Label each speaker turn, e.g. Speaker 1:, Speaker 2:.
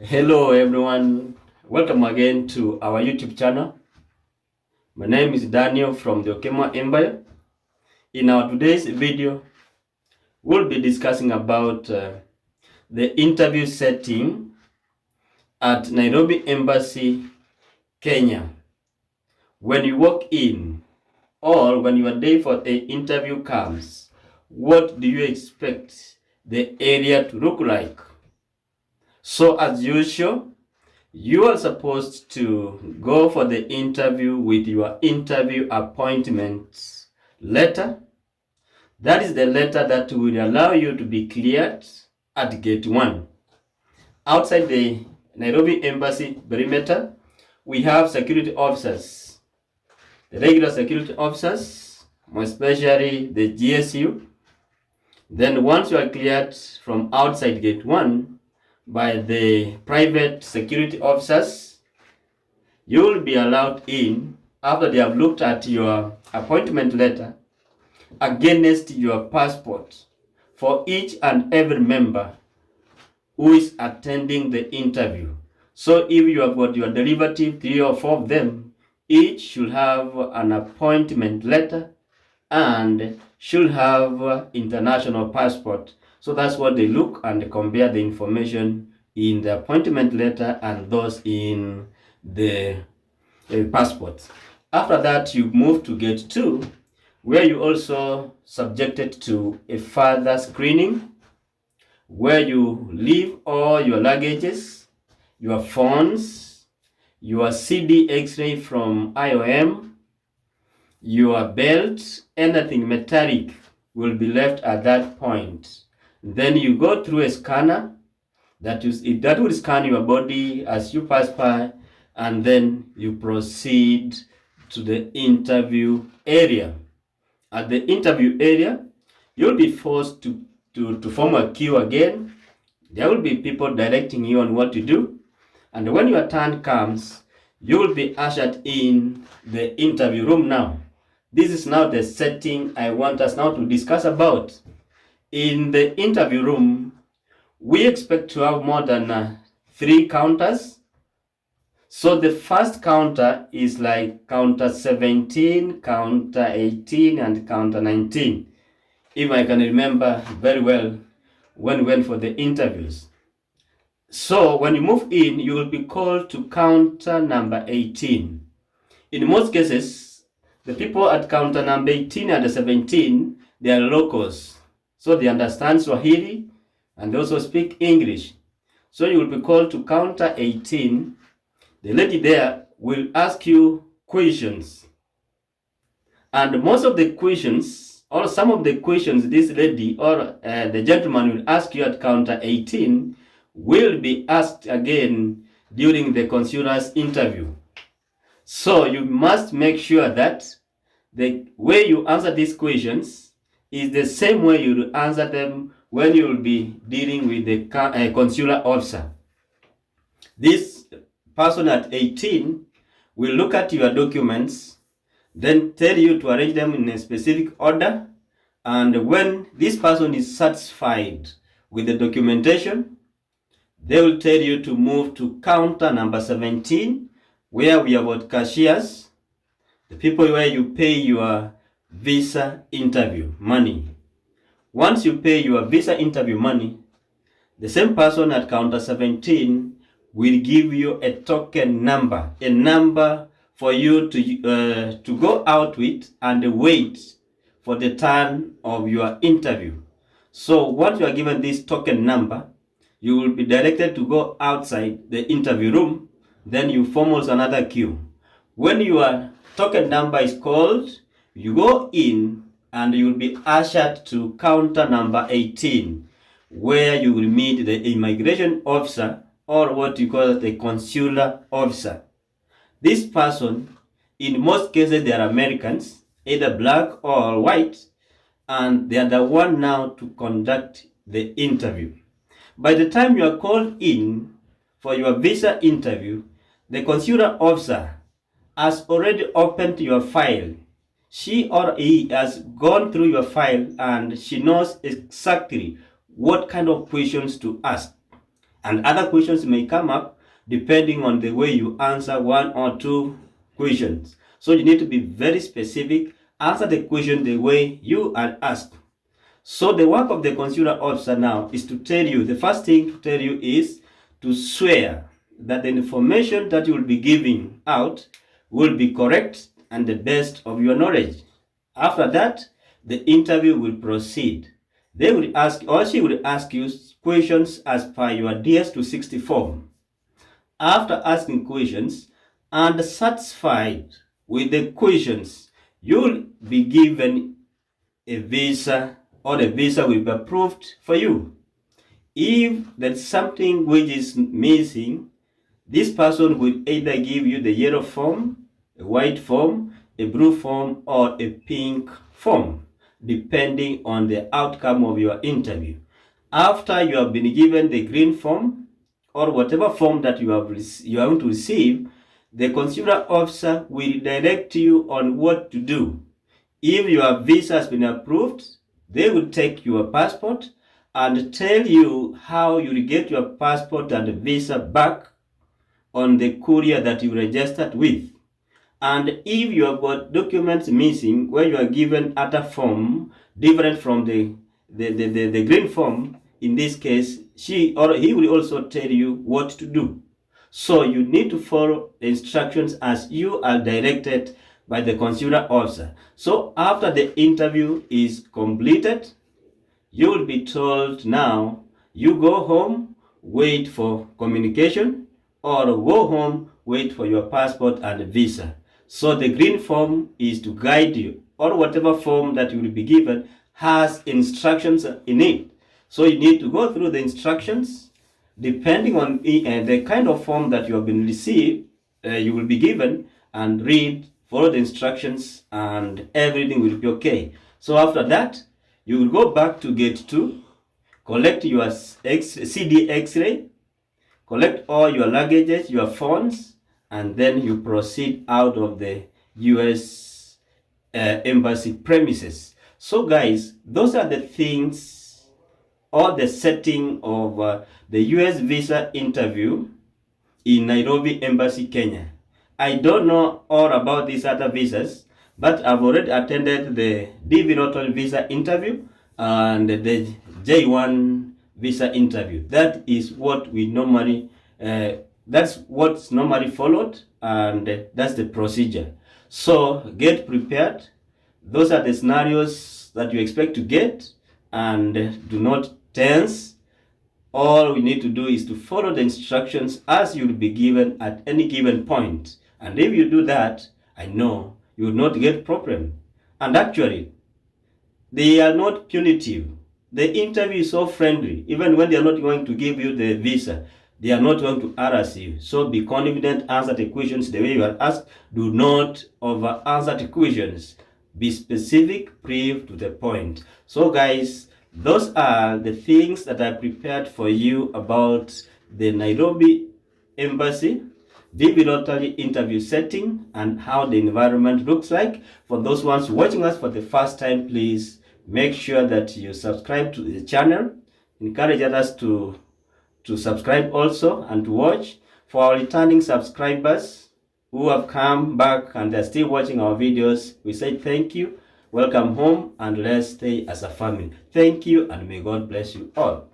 Speaker 1: Hello everyone, welcome again to our YouTube channel. My name is Daniel from the Okema Empire. In our today's video, we'll be discussing about the interview setting at Nairobi Embassy, Kenya. When you walk in or when your day for the interview comes, what do you expect the area to look like? So as usual, you are supposed to go for the interview with your interview appointment letter. That is the letter that will allow you to be cleared at gate 1. Outside the Nairobi Embassy perimeter, we have security officers. The regular security officers, more especially the GSU. Then once you are cleared from outside gate 1 by the private security officers, you will be allowed in after they have looked at your appointment letter against your passport for each and every member who is attending the interview. So if you have got your derivative, 3 or 4 of them, each should have an appointment letter and should have international passport. So that's what they look and compare the information in the appointment letter and those in the passport. After that, you move to gate 2, where you also subjected to a further screening, where you leave all your luggages, your phones, your CD X-ray from IOM, your belt, anything metallic will be left at that point. Then you go through a scanner that will scan your body as you pass by, and then you proceed to the interview area. At the interview area, you'll be forced to form a queue again. There will be people directing you on what to do. And when your turn comes, you will be ushered in the interview room now. This is now the setting I want us now to discuss about. In the interview room, we expect to have more than 3 counters. So the first counter is like counter 17, counter 18, and counter 19. If I can remember very well when we went for the interviews. So when you move in, you will be called to counter number 18. In most cases, the people at counter number 18 and 17, they are locals. So they understand Swahili and they also speak English. So you will be called to counter 18. The lady there will ask you questions. And most of the questions, or some of the questions this lady or the gentleman will ask you at counter 18 will be asked again during the consular's interview. So you must make sure that the way you answer these questions is the same way you will answer them when you will be dealing with the consular officer. This person at 18 will look at your documents, then tell you to arrange them in a specific order. And when this person is satisfied with the documentation, they will tell you to move to counter number 17, where we have got cashiers, the people where you pay your visa interview money. Once you pay your visa interview money, the same person at counter 17 will give you a token number, a number for you to go out with and wait for the turn of your interview. So once you are given this token number, you will be directed to go outside the interview room. Then you form also another queue. When your token number is called, you go in and you will be ushered to counter number 18, where you will meet the immigration officer, or what you call the consular officer. This person, in most cases, they are Americans, either black or white, and they are the one now to conduct the interview. By the time you are called in for your visa interview, the consular officer has already opened your file. She or he has gone through your file and she knows exactly what kind of questions to ask. And other questions may come up depending on the way you answer one or two questions. So you need to be very specific. Answer the question the way you are asked. So the work of the consular officer now is to tell you, the first thing to tell you is to swear that the information that you will be giving out will be correct and the best of your knowledge. After that, the interview will proceed. They will ask, or she will ask you questions as per your DS-260 form. After asking questions and satisfied with the questions, you will be given a visa, or the visa will be approved for you. If there's something which is missing, this person will either give you the yellow form, a white form, a blue form, or a pink form, depending on the outcome of your interview. After you have been given the green form, or whatever form that you are going to receive, the consular officer will direct you on what to do. If your visa has been approved, they will take your passport and tell you how you will get your passport and visa back on the courier that you registered with. And if you have got documents missing where you are given other form different from the green form, in this case, she or he will also tell you what to do. So you need to follow the instructions as you are directed by the consular officer. So after the interview is completed, you will be told now, you go home, wait for communication, or go home, wait for your passport and visa. So the green form is to guide you, or whatever form that you will be given has instructions in it. So you need to go through the instructions. Depending on the kind of form that you have been received, you will be given, and read, follow the instructions, and everything will be okay. So after that, you will go back to gate 2, collect your CD X-ray, collect all your luggages, your phones, and then you proceed out of the US embassy premises. So guys, those are the things, or the setting of the US visa interview in Nairobi Embassy, Kenya. I don't know all about these other visas, but I've already attended the DV Lottery visa interview and the J1 visa interview. That is what we normally, that's what's normally followed, and that's the procedure. So get prepared. Those are the scenarios that you expect to get, and do not tense. All we need to do is to follow the instructions as you will be given at any given point. And if you do that, I know you will not get problem. And actually, they are not punitive. The interview is so friendly. Even when they are not going to give you the visa, they are not going to harass you. So be confident, answer the questions the way you are asked. Do not over answer the questions. Be specific, brief, to the point. So guys, those are the things that I prepared for you about the Nairobi Embassy DV Lottery interview setting and how the environment looks like. For those ones watching us for the first time, please make sure that you subscribe to the channel. Encourage others to subscribe also and to watch. For our returning subscribers who have come back and they're still watching our videos, we say thank you. Welcome home, and let's stay as a family. Thank you, and may God bless you all.